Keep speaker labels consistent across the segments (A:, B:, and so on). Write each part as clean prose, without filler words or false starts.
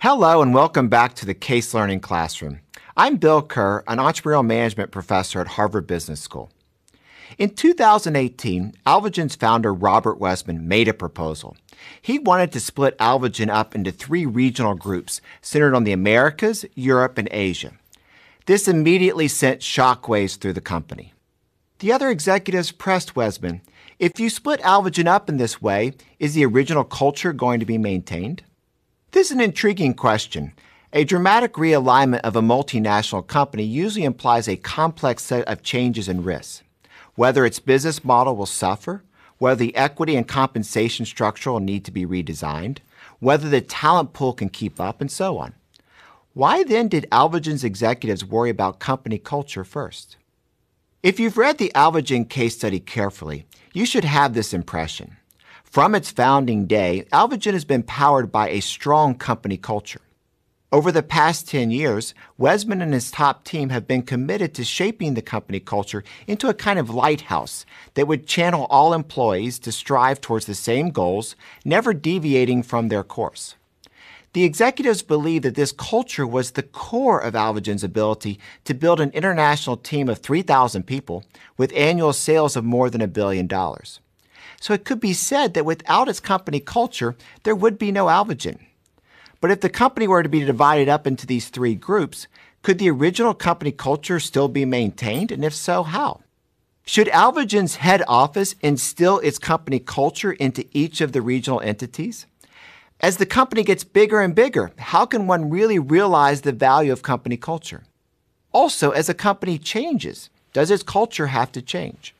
A: Hello and welcome back to the Case Learning Classroom. I'm Bill Kerr, an entrepreneurial management professor at Harvard Business School. In 2018, Alvogen's founder Robert Wesman made a proposal. He wanted to split Alvogen up into 3 regional groups centered on the Americas, Europe, and Asia. This immediately sent shockwaves through the company. The other executives pressed Wesman, "If you split Alvogen up in this way, is the original culture going to be maintained?" This is an intriguing question. A dramatic realignment of a multinational company usually implies a complex set of changes and risks. Whether its business model will suffer, whether the equity and compensation structure will need to be redesigned, whether the talent pool can keep up, and so on. Why then did Alvogen's executives worry about company culture first? If you've read the Alvogen case study carefully, you should have this impression. From its founding day, Alvogen has been powered by a strong company culture. Over the past 10 years, Wesman and his top team have been committed to shaping the company culture into a kind of lighthouse that would channel all employees to strive towards the same goals, never deviating from their course. The executives believed that this culture was the core of Alvogen's ability to build an international team of 3,000 people with annual sales of more than $1 billion. So it could be said that without its company culture, there would be no Alvogen. But if the company were to be divided up into these 3 groups, could the original company culture still be maintained, and if so, how? Should Alvogen's head office instill its company culture into each of the regional entities? As the company gets bigger and bigger, how can one really realize the value of company culture? Also, as a company changes, does its culture have to change?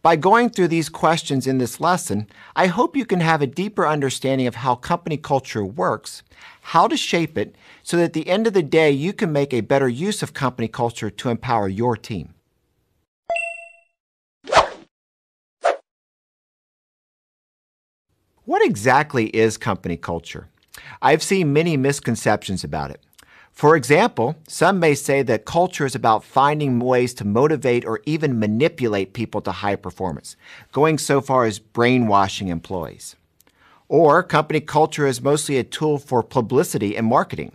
A: By going through these questions in this lesson, I hope you can have a deeper understanding of how company culture works, how to shape it, so that at the end of the day, you can make a better use of company culture to empower your team. What exactly is company culture? I've seen many misconceptions about it. For example, some may say that culture is about finding ways to motivate or even manipulate people to high performance, going so far as brainwashing employees. Or company culture is mostly a tool for publicity and marketing.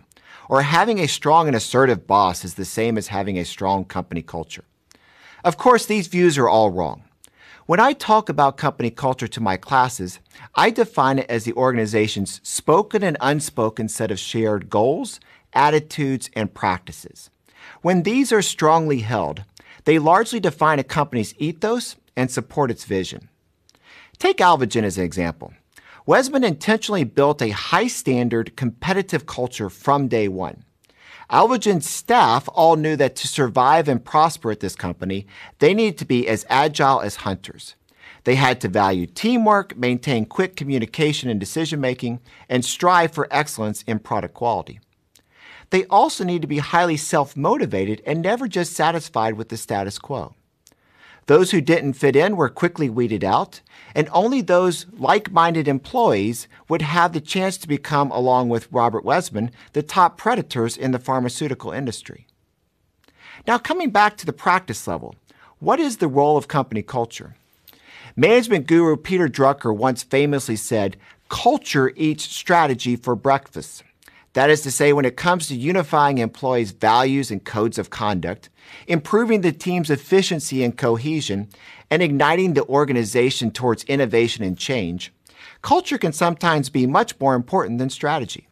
A: Or having a strong and assertive boss is the same as having a strong company culture. Of course, these views are all wrong. When I talk about company culture to my classes, I define it as the organization's spoken and unspoken set of shared goals, attitudes, and practices. When these are strongly held, they largely define a company's ethos and support its vision. Take Alvogen as an example. Wesman intentionally built a high-standard, competitive culture from day one. Alvogen's staff all knew that to survive and prosper at this company, they needed to be as agile as hunters. They had to value teamwork, maintain quick communication and decision-making, and strive for excellence in product quality. They also need to be highly self-motivated and never just satisfied with the status quo. Those who didn't fit in were quickly weeded out, and only those like-minded employees would have the chance to become, along with Robert Wesman, the top predators in the pharmaceutical industry. Now, coming back to the practice level, what is the role of company culture? Management guru Peter Drucker once famously said, "Culture eats strategy for breakfast." That is to say, when it comes to unifying employees' values and codes of conduct, improving the team's efficiency and cohesion, and igniting the organization towards innovation and change, culture can sometimes be much more important than strategy.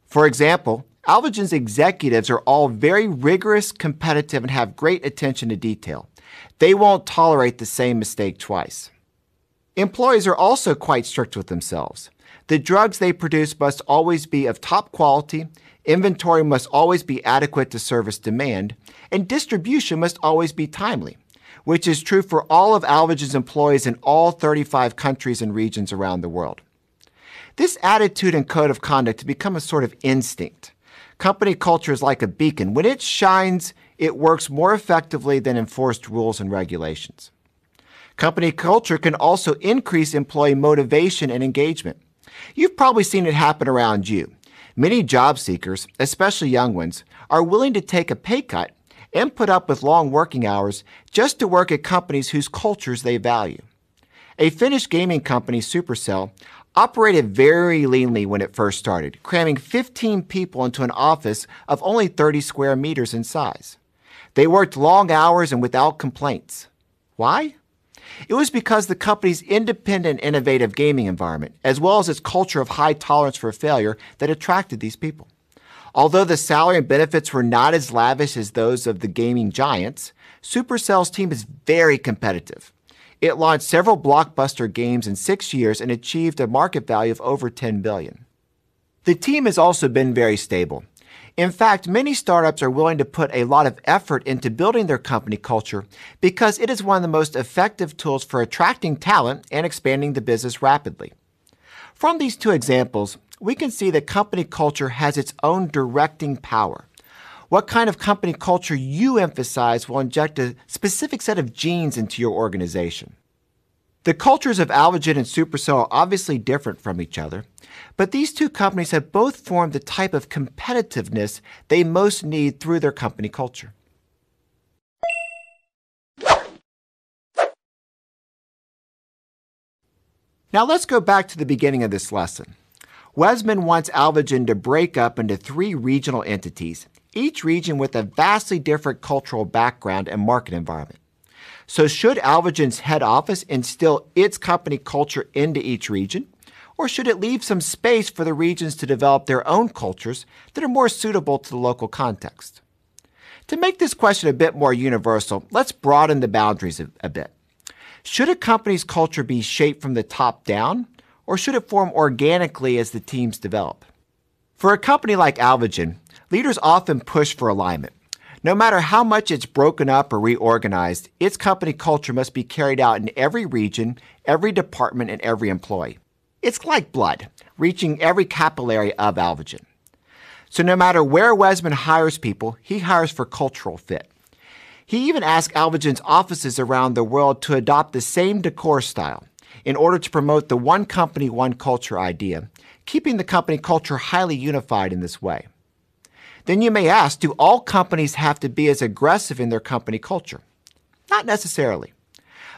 A: For example, Alvogen's executives are all very rigorous, competitive, and have great attention to detail. They won't tolerate the same mistake twice. Employees are also quite strict with themselves. The drugs they produce must always be of top quality, inventory must always be adequate to service demand, and distribution must always be timely, which is true for all of Alvogen's employees in all 35 countries and regions around the world. This attitude and code of conduct has become a sort of instinct. Company culture is like a beacon. When it shines, it works more effectively than enforced rules and regulations. Company culture can also increase employee motivation and engagement. You've probably seen it happen around you. Many job seekers, especially young ones, are willing to take a pay cut and put up with long working hours just to work at companies whose cultures they value. A Finnish gaming company, Supercell, operated very leanly when it first started, cramming 15 people into an office of only 30 square meters in size. They worked long hours and without complaints. Why? It was because the company's independent, innovative gaming environment, as well as its culture of high tolerance for failure, that attracted these people. Although the salary and benefits were not as lavish as those of the gaming giants, Supercell's team is very competitive. It launched several blockbuster games in 6 years and achieved a market value of over $10 billion. The team has also been very stable. In fact, many startups are willing to put a lot of effort into building their company culture because it is one of the most effective tools for attracting talent and expanding the business rapidly. From these two examples, we can see that company culture has its own directing power. What kind of company culture you emphasize will inject a specific set of genes into your organization. The cultures of Alvogen and Supercell are obviously different from each other, but these two companies have both formed the type of competitiveness they most need through their company culture. Now let's go back to the beginning of this lesson. Wesman wants Alvogen to break up into 3 regional entities, each region with a vastly different cultural background and market environment. So should Alvogen's head office instill its company culture into each region, or should it leave some space for the regions to develop their own cultures that are more suitable to the local context? To make this question a bit more universal, let's broaden the boundaries a bit. Should a company's culture be shaped from the top down, or should it form organically as the teams develop? For a company like Alvogen, leaders often push for alignment. No matter how much it's broken up or reorganized, its company culture must be carried out in every region, every department, and every employee. It's like blood, reaching every capillary of Alvogen. So no matter where Wesman hires people, he hires for cultural fit. He even asked Alvogen's offices around the world to adopt the same decor style in order to promote the one company, one culture idea, keeping the company culture highly unified in this way. Then you may ask, do all companies have to be as aggressive in their company culture? Not necessarily.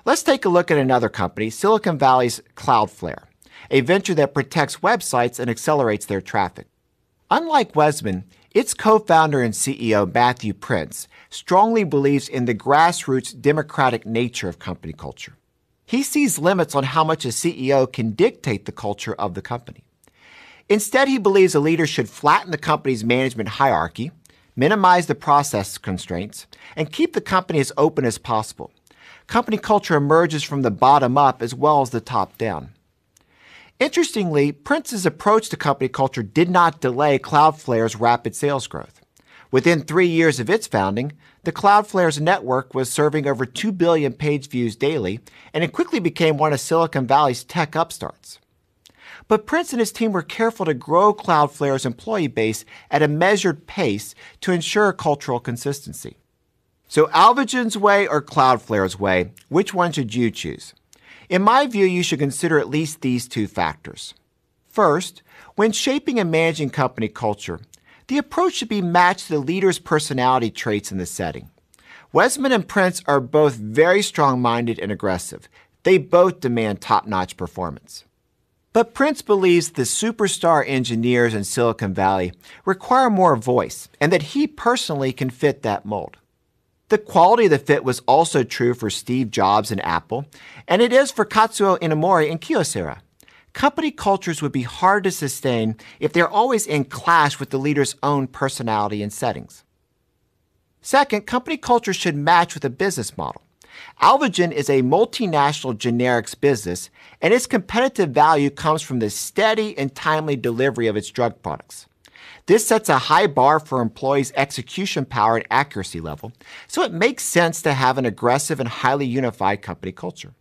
A: Let's take a look at another company, Silicon Valley's Cloudflare, a venture that protects websites and accelerates their traffic. Unlike Wesman, its co-founder and CEO, Matthew Prince, strongly believes in the grassroots democratic nature of company culture. He sees limits on how much a CEO can dictate the culture of the company. Instead, he believes a leader should flatten the company's management hierarchy, minimize the process constraints, and keep the company as open as possible. Company culture emerges from the bottom up as well as the top down. Interestingly, Prince's approach to company culture did not delay Cloudflare's rapid sales growth. Within 3 years of its founding, the Cloudflare's network was serving over 2 billion page views daily, and it quickly became one of Silicon Valley's tech upstarts. But Prince and his team were careful to grow Cloudflare's employee base at a measured pace to ensure cultural consistency. So Alvogen's way or Cloudflare's way, which one should you choose? In my view, you should consider at least these 2 factors. First, when shaping and managing company culture, the approach should be matched to the leader's personality traits in the setting. Wesman and Prince are both very strong-minded and aggressive. They both demand top-notch performance. But Prince believes the superstar engineers in Silicon Valley require more voice and that he personally can fit that mold. The quality of the fit was also true for Steve Jobs and Apple, and it is for Katsuo Inamori and Kyocera. Company cultures would be hard to sustain if they're always in clash with the leader's own personality and settings. Second, company culture should match with a business model. Alvogen is a multinational generics business, and its competitive value comes from the steady and timely delivery of its drug products. This sets a high bar for employees' execution power and accuracy level, so it makes sense to have an aggressive and highly unified company culture.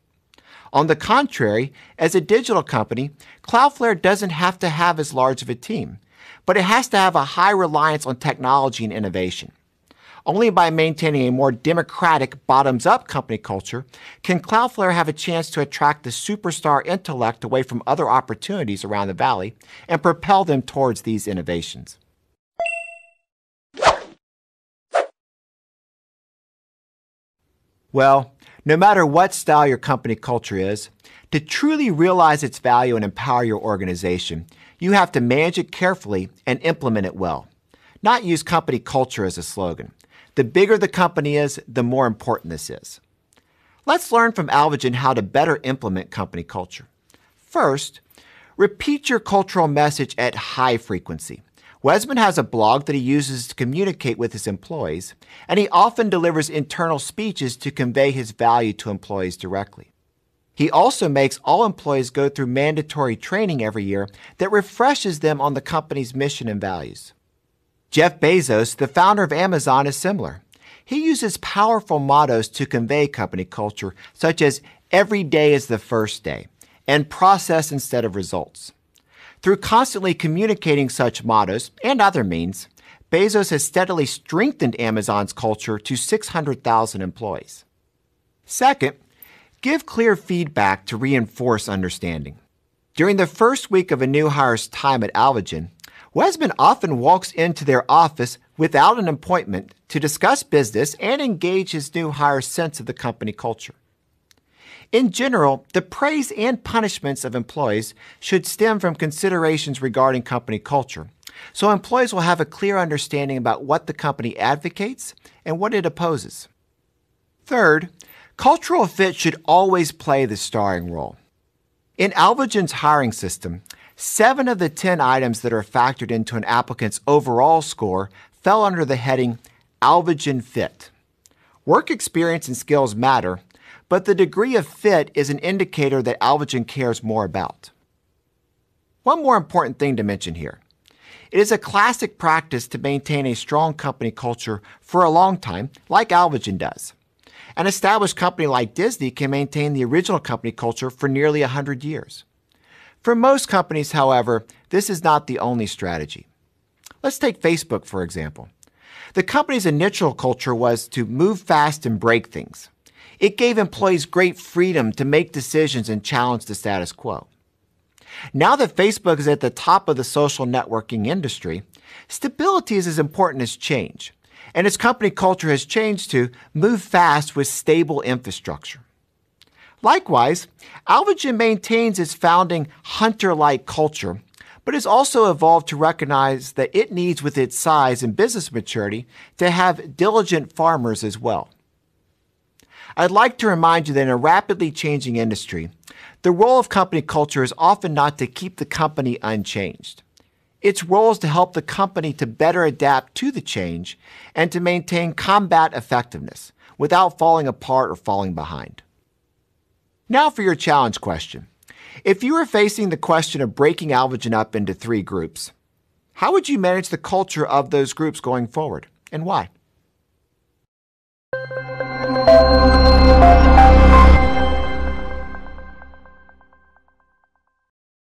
A: On the contrary, as a digital company, Cloudflare doesn't have to have as large of a team, but it has to have a high reliance on technology and innovation. Only by maintaining a more democratic, bottoms-up company culture can Cloudflare have a chance to attract the superstar intellect away from other opportunities around the valley and propel them towards these innovations. Well, No matter what style your company culture is, to truly realize its value and empower your organization, you have to manage it carefully and implement it well. Not use company culture as a slogan. The bigger the company is, the more important this is. Let's learn from Alvagen how to better implement company culture. First, repeat your cultural message at high frequency. Wesman has a blog that he uses to communicate with his employees, and he often delivers internal speeches to convey his value to employees directly. He also makes all employees go through mandatory training every year that refreshes them on the company's mission and values. Jeff Bezos, the founder of Amazon, is similar. He uses powerful mottos to convey company culture, such as "every day is the first day" and "process instead of results." Through constantly communicating such mottos and other means, Bezos has steadily strengthened Amazon's culture to 600,000 employees. Second, give clear feedback to reinforce understanding. During the first week of a new hire's time at Alvagen, Wesman often walks into their office without an appointment to discuss business and engage his new hire's sense of the company culture. In general, the praise and punishments of employees should stem from considerations regarding company culture, so employees will have a clear understanding about what the company advocates and what it opposes. Third, cultural fit should always play the starring role. In Alvagen's hiring system, 7 of the 10 items that are factored into an applicant's overall score fell under the heading Alvagen Fit. Work experience and skills matter, but the degree of fit is an indicator that Alvagen cares more about. One more important thing to mention here. It is a classic practice to maintain a strong company culture for a long time, like Alvagen does. An established company like Disney can maintain the original company culture for nearly 100 years. For most companies, however, this is not the only strategy. Let's take Facebook, for example. The company's initial culture was to move fast and break things. It gave employees great freedom to make decisions and challenge the status quo. Now that Facebook is at the top of the social networking industry, stability is as important as change, and its company culture has changed to move fast with stable infrastructure. Likewise, Alvagen maintains its founding hunter-like culture, but has also evolved to recognize that it needs, with its size and business maturity, to have diligent farmers as well. I'd like to remind you that in a rapidly changing industry, the role of company culture is often not to keep the company unchanged. Its role is to help the company to better adapt to the change and to maintain combat effectiveness without falling apart or falling behind. Now for your challenge question. If you were facing the question of breaking Alvagen up into 3 groups, how would you manage the culture of those groups going forward, and why?